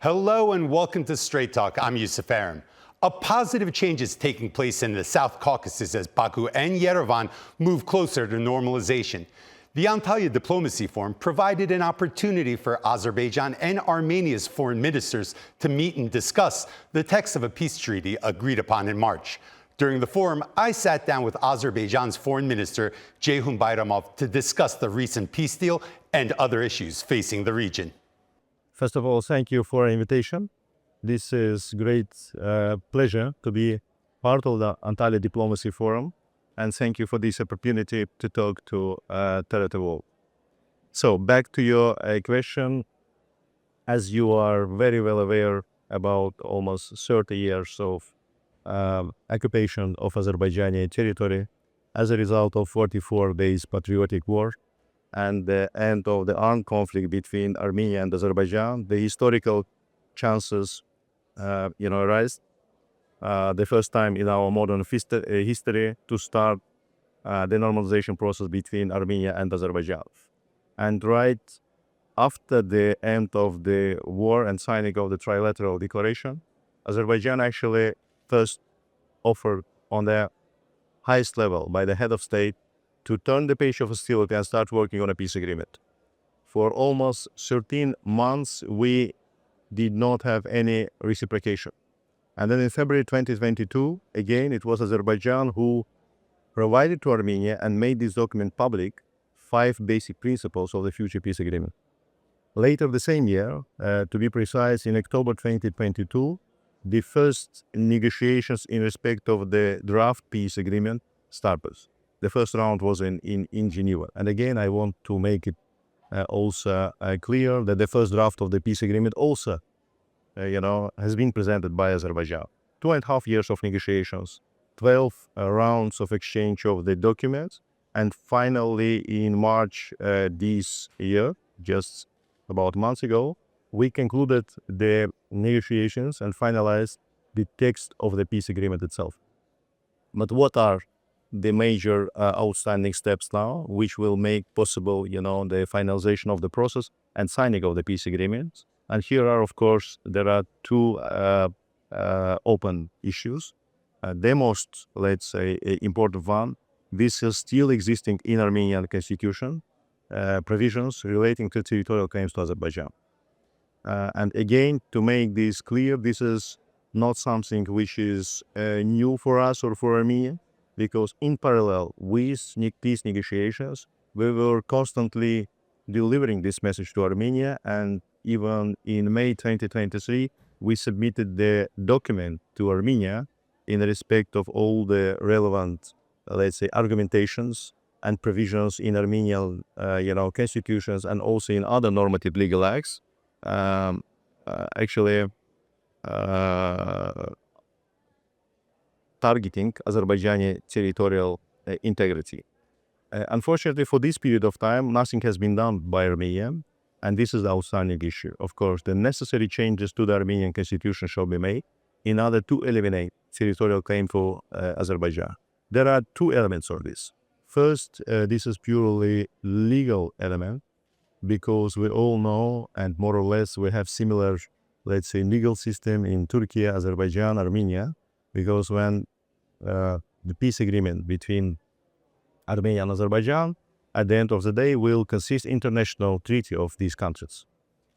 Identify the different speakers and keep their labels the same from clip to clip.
Speaker 1: Hello and welcome to Strait Talk. I'm Yusuf Aram. A positive change is taking place in the South Caucasus as Baku and Yerevan move closer to normalization. The Antalya Diplomacy Forum provided an opportunity for Azerbaijan and Armenia's foreign ministers to meet and discuss the text of a peace treaty agreed upon in March. During the forum, I sat down with Azerbaijan's foreign minister, Ceyhun Bayramov, to discuss the recent peace deal and other issues facing the region.
Speaker 2: First of all, thank you for the invitation. This is great pleasure to be part of the Antalya Diplomacy Forum, and thank you for this opportunity to talk to Territory. So back to your question, as you are very well aware about almost 30 years of occupation of Azerbaijani territory as a result of 44 days patriotic war and the end of the armed conflict between Armenia and Azerbaijan, the historical chances arise. The first time in our modern history to start the normalization process between Armenia and Azerbaijan. And right after the end of the war and signing of the trilateral declaration, Azerbaijan actually first offered on the highest level by the head of state to turn the page of hostility and start working on a peace agreement. For almost 13 months, we did not have any reciprocation. And then in February 2022, again, it was Azerbaijan who provided to Armenia and made this document public 5 basic principles of the future peace agreement. Later the same year, to be precise, in October 2022, the first negotiations in respect of the draft peace agreement started. The first round was in Geneva. And again, I want to make it also clear that the first draft of the peace agreement also, has been presented by Azerbaijan. 2.5 years of negotiations, 12 rounds of exchange of the documents, and finally in March this year, just about months ago, we concluded the negotiations and finalized the text of the peace agreement itself. But what are the major outstanding steps now, which will make possible, the finalization of the process and signing of the peace agreement? And here are, of course, there are 2 open issues. The most, let's say, important one, this is still existing in Armenian constitution, provisions relating to territorial claims to Azerbaijan. And again, to make this clear, this is not something which is new for us or for Armenia, because in parallel with peace negotiations, we were constantly delivering this message to Armenia, and even in May 2023, we submitted the document to Armenia in respect of all the relevant, let's say, argumentations and provisions in Armenian, constitutions and also in other normative legal acts. Targeting Azerbaijani territorial integrity. Unfortunately, for this period of time, nothing has been done by Armenia, and this is the outstanding issue. Of course, the necessary changes to the Armenian constitution shall be made in order to eliminate territorial claim for Azerbaijan. There are 2 elements of this. First, this is purely legal element, because we all know, and more or less we have similar, let's say, legal system in Turkey, Azerbaijan, Armenia, because when the peace agreement between Armenia and Azerbaijan, at the end of the day, will consist international treaty of these countries.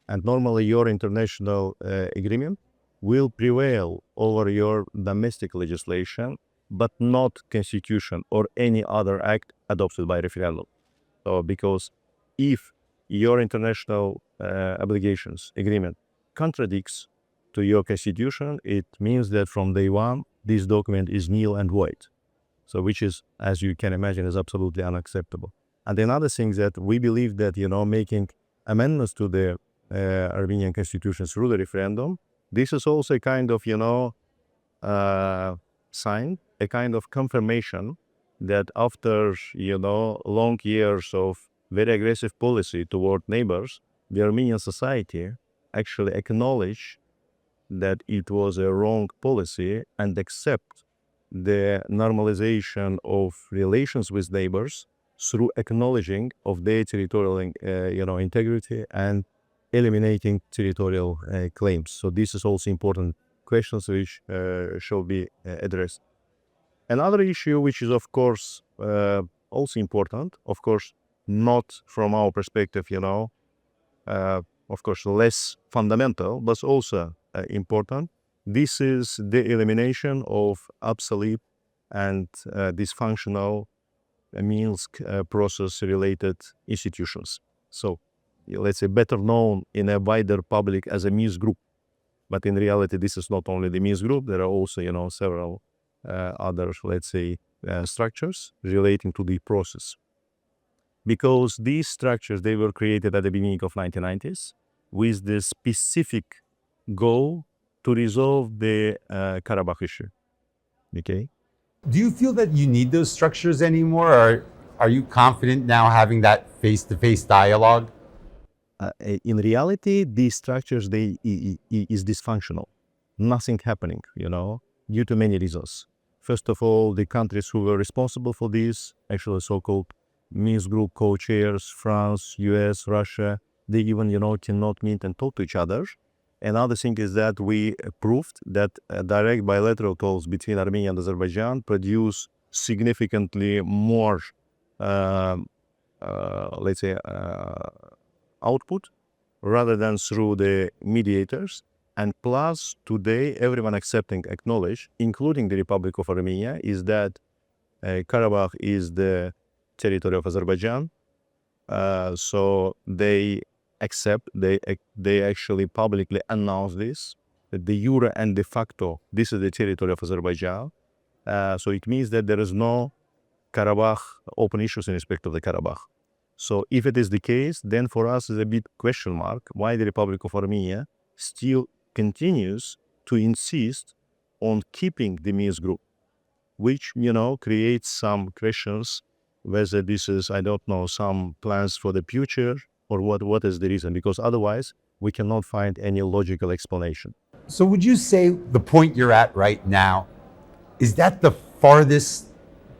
Speaker 2: And normally your international agreement will prevail over your domestic legislation, but not constitution or any other act adopted by referendum. So because if your international obligations agreement contradicts to your constitution, it means that from day one, this document is nil and void. So which is, as you can imagine, is absolutely unacceptable. And another thing that we believe that, making amendments to the Armenian constitution through the referendum, this is also a kind of, sign, a kind of confirmation that after, long years of very aggressive policy toward neighbors, the Armenian society actually acknowledge that it was a wrong policy and accept the normalization of relations with neighbors through acknowledging of their territorial, integrity and eliminating territorial claims. So this is also important questions which shall be addressed. Another issue which is of course also important, of course not from our perspective, of course less fundamental, but also important. This is the elimination of obsolete and dysfunctional Minsk process-related institutions. So let's say better known in a wider public as a Minsk group. But in reality, this is not only the Minsk group, there are also, several other, let's say, structures relating to the process. Because these structures, they were created at the beginning of 1990s with the specific goal to resolve the Karabakh issue. Okay?
Speaker 1: Do you feel that you need those structures anymore, or are you confident now having that face-to-face dialogue?
Speaker 2: In reality, these structures, they is dysfunctional. Nothing happening, due to many reasons. First of all, the countries who were responsible for this, actually so-called Minsk group co-chairs, France, US, Russia, they even, cannot meet and talk to each other. Another thing is that we proved that direct bilateral talks between Armenia and Azerbaijan produce significantly more, let's say, output rather than through the mediators. And plus, today, everyone acknowledge, including the Republic of Armenia, is that Karabakh is the territory of Azerbaijan. So they accept, they actually publicly announce this, that de jure and de facto, this is the territory of Azerbaijan. So it means that there is no Karabakh open issues in respect of the Karabakh. So if it is the case, then for us is a big question mark why the Republic of Armenia still continues to insist on keeping the Minsk group, which, creates some questions whether this is, I don't know, some plans for the future or what is the reason, because otherwise we cannot find any logical explanation.
Speaker 1: So would you say the point you're at right now, is that the farthest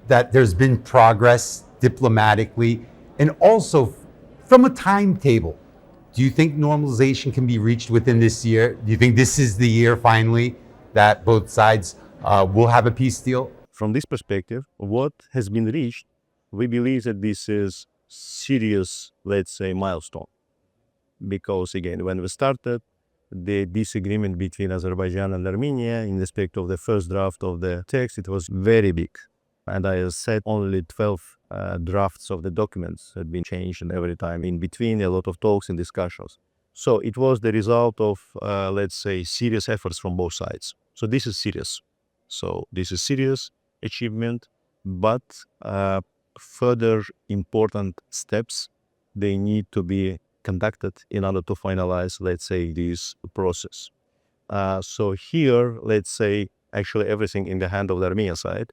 Speaker 1: that there's been progress diplomatically? And also, from a timetable, do you think normalization can be reached within this year? Do you think this is the year finally that both sides will have a peace deal?
Speaker 2: From this perspective, what has been reached, we believe that this is serious, let's say, milestone. Because again, when we started, the disagreement between Azerbaijan and Armenia in respect of the first draft of the text, it was very big. And I said only 12 drafts of the documents had been changed, and every time in between a lot of talks and discussions. So it was the result of, let's say, serious efforts from both sides. So this is serious. So this is serious achievement, but further important steps, they need to be conducted in order to finalize, let's say, this process. So here, let's say, actually everything in the hand of the Armenian side.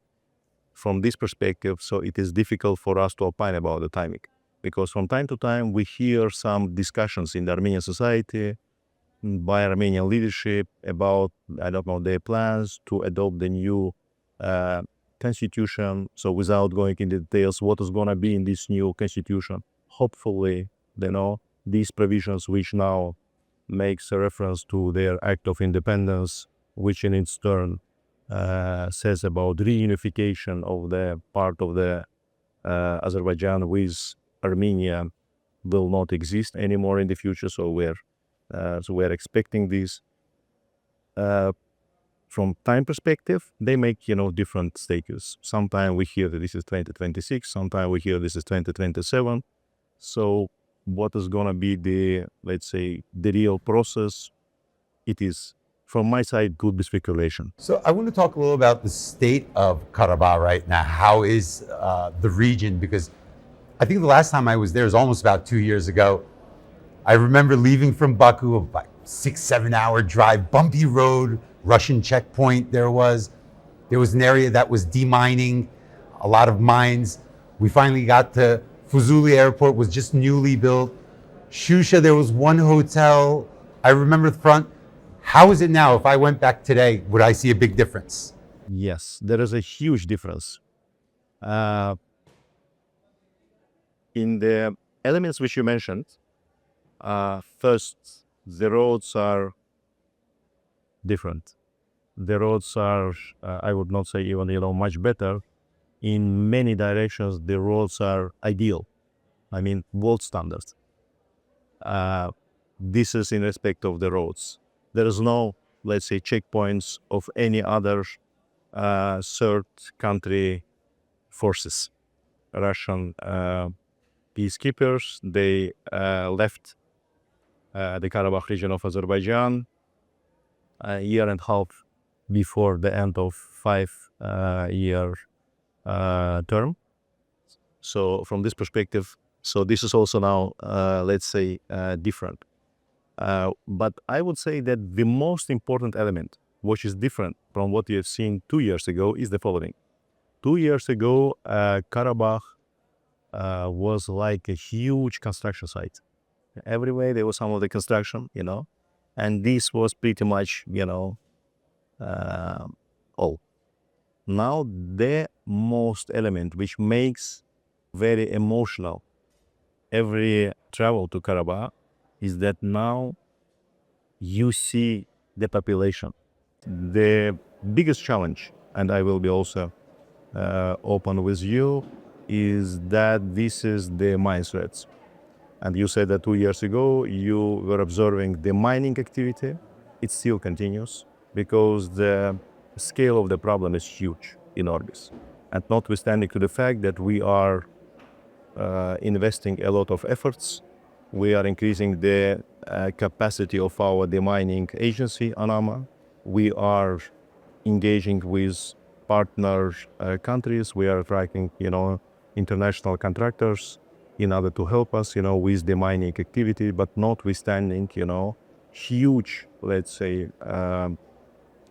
Speaker 2: From this perspective, so it is difficult for us to opine about the timing, because from time to time we hear some discussions in the Armenian society by Armenian leadership about, I don't know, their plans to adopt the new constitution. So without going into details, what is going to be in this new constitution, hopefully, these provisions which now makes a reference to their act of independence, which in its turn says about reunification of the part of the Azerbaijan with Armenia will not exist anymore in the future. So we're expecting this. From time perspective, they make different status. Sometimes we hear that this is 2026. Sometimes we hear this is 2027. So what is gonna be the, let's say, the real process? It is, from my side, could be speculation.
Speaker 1: So I want to talk a little about the state of Karabakh right now. How is the region? Because I think the last time I was there was almost about 2 years ago. I remember leaving from Baku, about 6-7 hour drive, bumpy road, Russian checkpoint there was an area that was demining, a lot of mines. We finally got to Fuzuli Airport, was just newly built. Shusha, there was one hotel. I remember the front. How is it now? If I went back today, would I see a big difference?
Speaker 2: Yes, there is a huge difference. In the elements which you mentioned, first, the roads are different. The roads are, I would not say even, much better. In many directions, the roads are ideal. I mean, world standards. This is in respect of the roads. There is no, let's say, checkpoints of any other third country forces. Russian peacekeepers, they left the Karabakh region of Azerbaijan a year and a half before the end of 5-year term. So from this perspective, so this is also now, let's say, different. But I would say that the most important element, which is different from what you have seen 2 years ago, is the following. 2 years ago, Karabakh was like a huge construction site. Everywhere there was some of the construction, and this was pretty much, all. Now the most element which makes very emotional every travel to Karabakh is that now you see the population. The biggest challenge, and I will be also open with you, is that this is the mine threats. And you said that 2 years ago you were observing the mining activity. It still continues because the scale of the problem is huge, enormous. And notwithstanding to the fact that we are investing a lot of efforts, we are increasing the capacity of our demining agency, ANAMA. We are engaging with partner countries. We are attracting, international contractors in order to help us, with the mining activity, but notwithstanding, huge, let's say,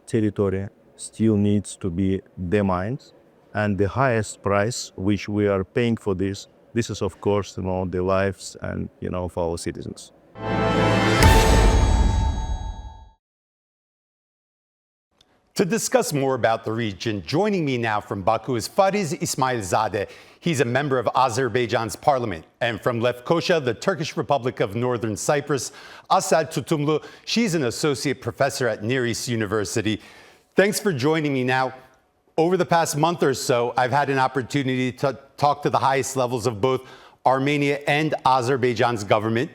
Speaker 2: territory still needs to be demined. And the highest price which we are paying for this is, of course, the lives and, of our citizens.
Speaker 1: To discuss more about the region, joining me now from Baku is Fariz Ismailzade. He's a member of Azerbaijan's parliament. And from Lefkoşa, the Turkish Republic of Northern Cyprus, Assel Tutumlu. She's an associate professor at Near East University. Thanks for joining me now. Over the past month or so, I've had an opportunity to talk to the highest levels of both Armenia and Azerbaijan's government.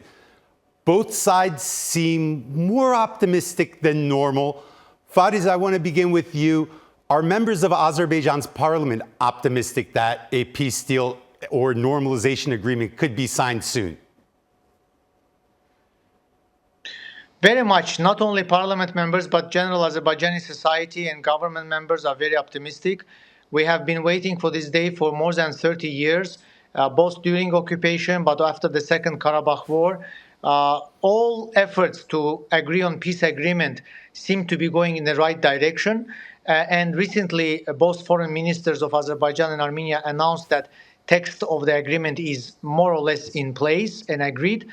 Speaker 1: Both sides seem more optimistic than normal. Fariz, I want to begin with you. Are members of Azerbaijan's parliament optimistic that a peace deal or normalization agreement could be signed soon?
Speaker 3: Very much. Not only parliament members, but general Azerbaijani society and government members are very optimistic. We have been waiting for this day for more than 30 years, both during occupation, but after the Second Karabakh War. All efforts to agree on peace agreement seem to be going in the right direction. And recently, both foreign ministers of Azerbaijan and Armenia announced that text of the agreement is more or less in place and agreed.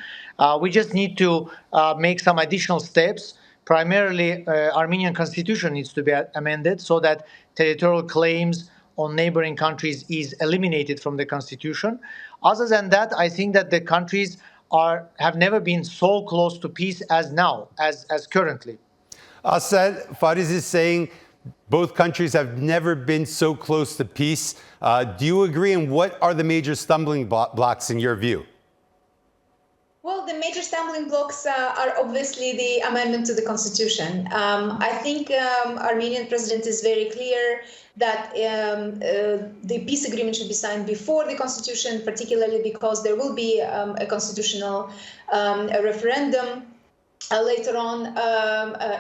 Speaker 3: We just need to make some additional steps. Primarily, Armenian constitution needs to be amended so that territorial claims on neighboring countries is eliminated from the constitution. Other than that, I think that the countries have never been so close to peace as now, as currently.
Speaker 1: Assel, Fariz is saying both countries have never been so close to peace. Do you agree? And what are the major stumbling blocks in your view?
Speaker 4: Well, the major stumbling blocks are obviously the amendment to the constitution. I think Armenian president is very clear that the peace agreement should be signed before the constitution, particularly because there will be a constitutional referendum later on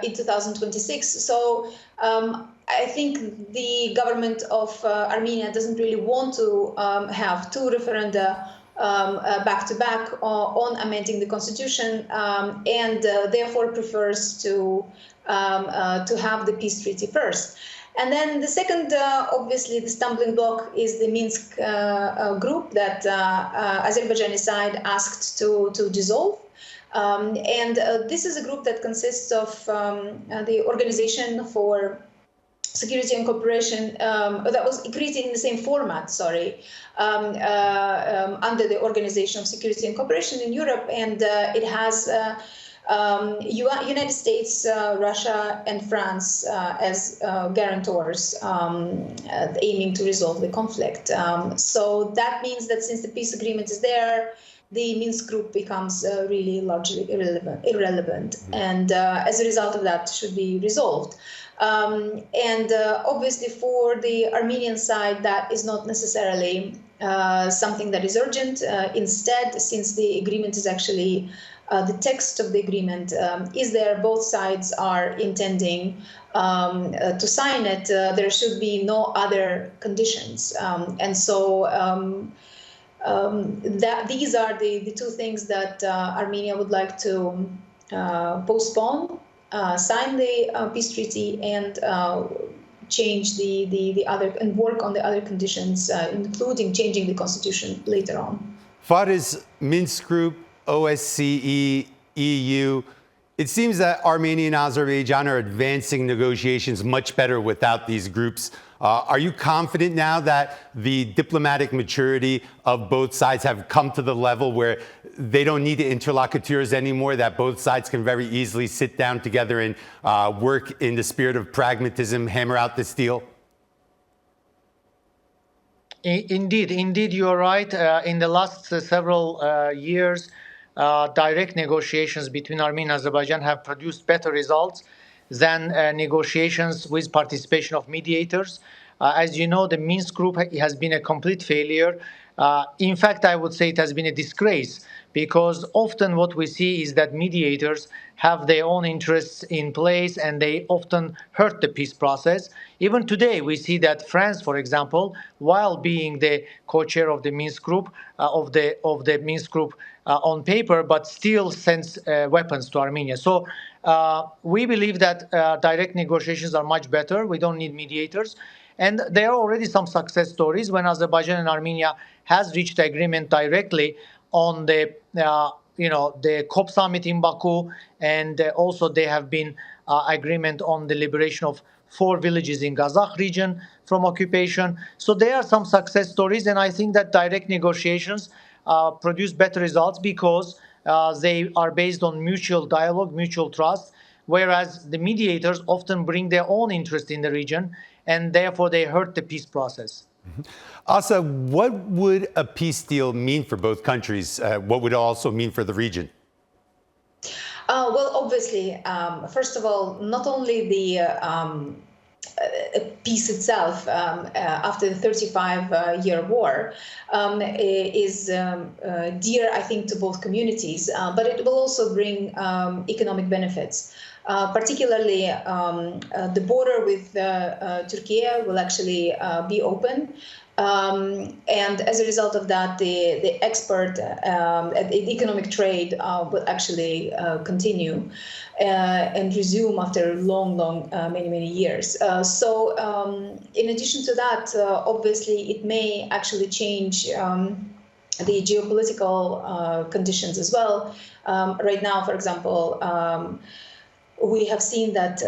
Speaker 4: in 2026. So I think the government of Armenia doesn't really want to have two referenda back-to-back on amending the constitution, and therefore prefers to have the peace treaty first. And then the second, obviously, the stumbling block is the Minsk group that Azerbaijani side asked to dissolve. And this is a group that consists of the Organization for Security and Cooperation, that was created in the same format, under the Organization of Security and Cooperation in Europe, and it has United States, Russia, and France as guarantors aiming to resolve the conflict. So that means that since the peace agreement is there, the Minsk group becomes really largely irrelevant. And as a result of that, should be resolved. Obviously for the Armenian side, that is not necessarily something that is urgent. Instead, since the agreement is actually, the text of the agreement is there, both sides are intending to sign it, there should be no other conditions. These are the two things that Armenia would like to postpone, sign the peace treaty, and change the other, and work on the other conditions, including changing the constitution later on.
Speaker 1: Fariz, Minsk Group, OSCE, EU. It seems that Armenia and Azerbaijan are advancing negotiations much better without these groups. Are you confident now that the diplomatic maturity of both sides have come to the level where they don't need interlocutors anymore, that both sides can very easily sit down together and work in the spirit of pragmatism, hammer out this deal?
Speaker 3: Indeed, you are right. In the last several years, direct negotiations between Armenia and Azerbaijan have produced better results than negotiations with participation of mediators. As you know, the Minsk group has been a complete failure. In fact, I would say it has been a disgrace, because often what we see is that mediators have their own interests in place and they often hurt the peace process. Even today, we see that France, for example, while being the co-chair of the Minsk group, Minsk group on paper, but still sends weapons to Armenia. So we believe that direct negotiations are much better. We don't need mediators. And there are already some success stories when Azerbaijan and Armenia has reached agreement directly on the the COP summit in Baku, and also there have been agreement on the liberation of 4 villages in Kazakh region from occupation. So there are some success stories, and I think that direct negotiations produce better results because they are based on mutual dialogue, mutual trust, whereas the mediators often bring their own interest in the region, and therefore they hurt the peace process.
Speaker 1: Asa, what would a peace deal mean for both countries? What would it also mean for the region?
Speaker 4: Well, obviously, first of all, not only the peace itself after the 35-year war is dear, I think, to both communities, but it will also bring economic benefits. Particularly, the border with Turkey will actually be open. And as a result of that, the economic trade will actually continue and resume after many years. So in addition to that, obviously, it may actually change the geopolitical conditions as well. Right now, for example, we have seen that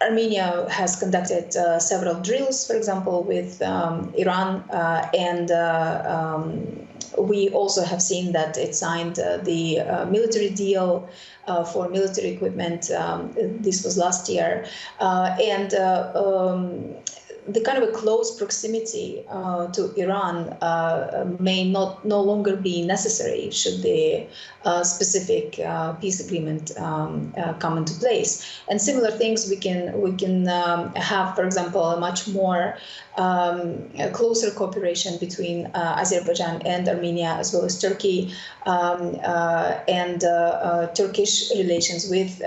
Speaker 4: Armenia has conducted several drills, for example, with Iran, and we also have seen that it signed the military deal for military equipment. This was last year, and the kind of a close proximity to Iran may no longer be necessary should the specific peace agreement come into place. And similar things we can have, for example, a much more closer cooperation between Azerbaijan and Armenia, as well as Turkey, and Turkish relations with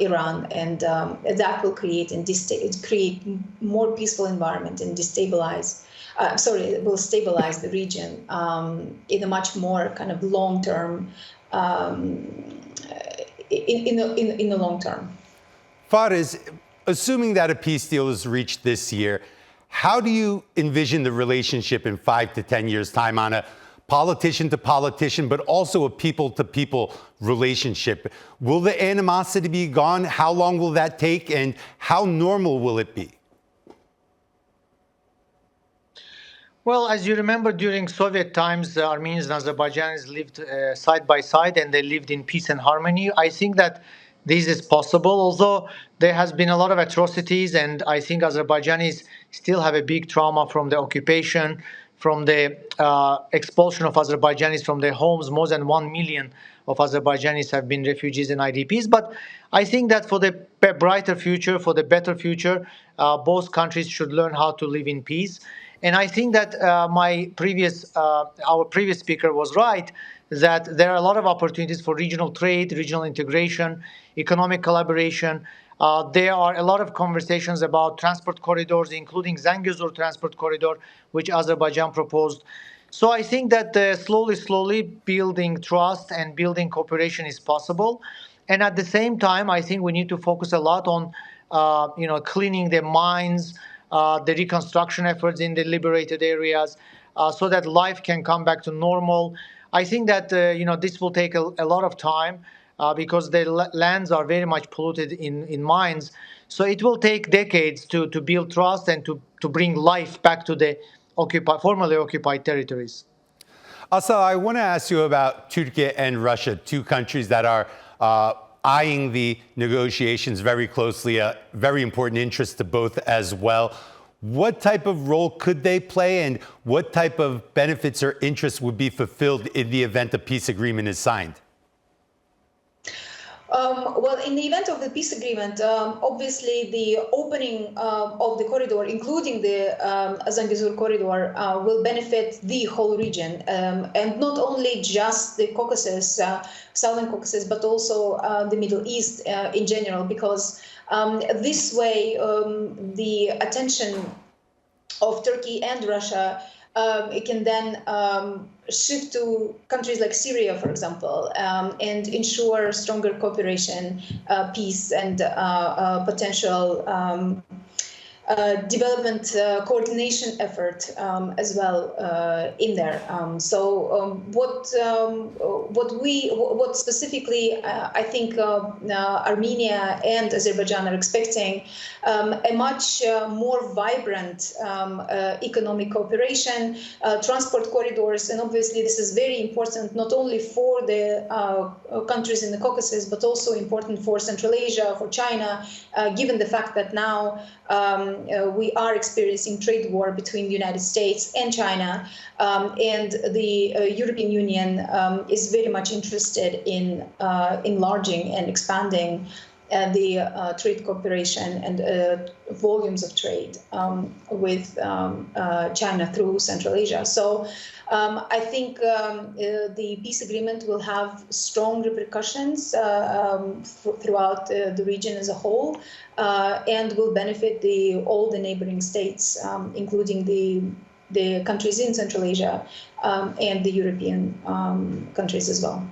Speaker 4: Iran, and that will create more peaceful environment and it will stabilize the region in a much more kind of long-term, in the long term.
Speaker 1: Fariz, assuming that a peace deal is reached this year, how do you envision the relationship in 5 to 10 years' time on a politician to politician, but also a people to people relationship? Will the animosity be gone? How long will that take? And how normal will it be?
Speaker 3: Well, as you remember, during Soviet times, Armenians and Azerbaijanis lived side by side, and they lived in peace and harmony. I think that this is possible, although there has been a lot of atrocities, and I think Azerbaijanis still have a big trauma from the occupation, from the expulsion of Azerbaijanis from their homes. More than 1 million of Azerbaijanis have been refugees and IDPs. But I think that for the brighter future, for the better future, both countries should learn how to live in peace. And I think that our previous speaker was right, that there are a lot of opportunities for regional trade, regional integration, economic collaboration. There are a lot of conversations about transport corridors, including Zangezur transport corridor, which Azerbaijan proposed. So I think that slowly building trust and building cooperation is possible. And at the same time, I think we need to focus a lot on cleaning the mines, the reconstruction efforts in the liberated areas, so that life can come back to normal. I think that this will take a lot of time because the lands are very much polluted in mines. So it will take decades to build trust and to bring life back to the formerly occupied territories.
Speaker 1: Assel, I want to ask you about Turkey and Russia, two countries that are eyeing the negotiations very closely, a very important interest to both as well. What type of role could they play, and what type of benefits or interests would be fulfilled in the event a peace agreement is signed?
Speaker 4: Well, in the event of the peace agreement, obviously the opening of the corridor, including the Zangezur corridor, will benefit the whole region, and not only just the Caucasus, Southern Caucasus, but also the Middle East in general, because this way the attention of Turkey and Russia it can then shift to countries like Syria, for example, and ensure stronger cooperation, peace, and potential development coordination effort as well in there. What specifically I think Armenia and Azerbaijan are expecting a much more vibrant economic cooperation, transport corridors, and obviously this is very important not only for the countries in the Caucasus, but also important for Central Asia, for China, given the fact that now we are experiencing trade war between the United States and China, and the European Union is very much interested in enlarging and expanding the trade cooperation and volumes of trade with China through Central Asia. So I think the peace agreement will have strong repercussions throughout the region as a whole, and will benefit all the neighboring states, including the countries in Central Asia and the European countries as well.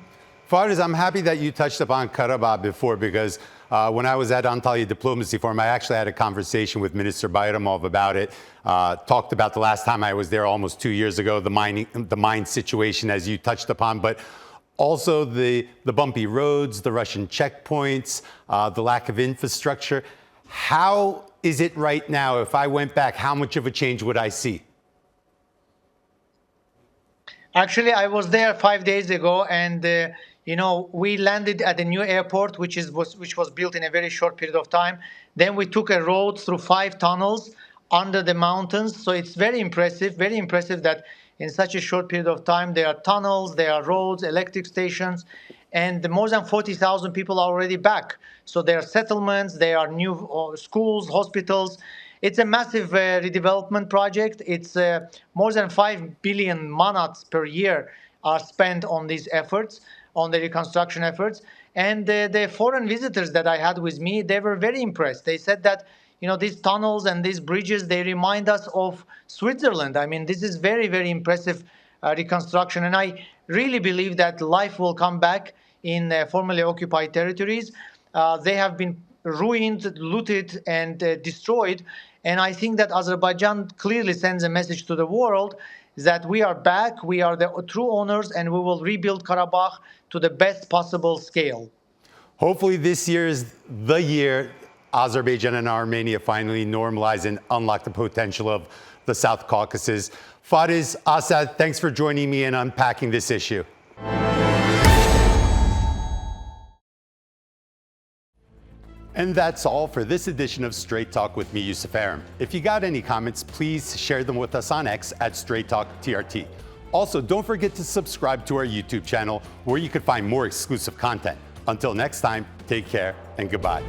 Speaker 1: Fariz, I'm happy that you touched upon Karabakh before, because when I was at Antalya Diplomacy Forum, I actually had a conversation with Minister Bayramov about it. Talked about the last time I was there almost 2 years ago, the mine situation, as you touched upon, but also the bumpy roads, the Russian checkpoints, the lack of infrastructure. How is it right now? If I went back, how much of a change would I see?
Speaker 3: Actually, I was there 5 days ago, and we landed at a new airport, which was built in a very short period of time. Then we took a road through 5 tunnels under the mountains. So it's very impressive that in such a short period of time, there are tunnels, there are roads, electric stations, and more than 40,000 people are already back. So there are settlements, there are new schools, hospitals. It's a massive redevelopment project. It's more than 5 billion manats per year are spent on these efforts, on the reconstruction efforts. And the foreign visitors that I had with me, they were very impressed. They said that, these tunnels and these bridges, they remind us of Switzerland. I mean, this is very, very impressive reconstruction. And I really believe that life will come back in formerly occupied territories. They have been ruined, looted, and destroyed. And I think that Azerbaijan clearly sends a message to the world that we are back, we are the true owners, and we will rebuild Karabakh to the best possible scale.
Speaker 1: Hopefully this year is the year Azerbaijan and Armenia finally normalize and unlock the potential of the South Caucasus. Fariz, Assel, thanks for joining me in unpacking this issue. And that's all for this edition of Strait Talk with me, Yusuf Aram. If you got any comments, please share them with us on X at Strait Talk TRT. Also, don't forget to subscribe to our YouTube channel where you can find more exclusive content. Until next time, take care and goodbye.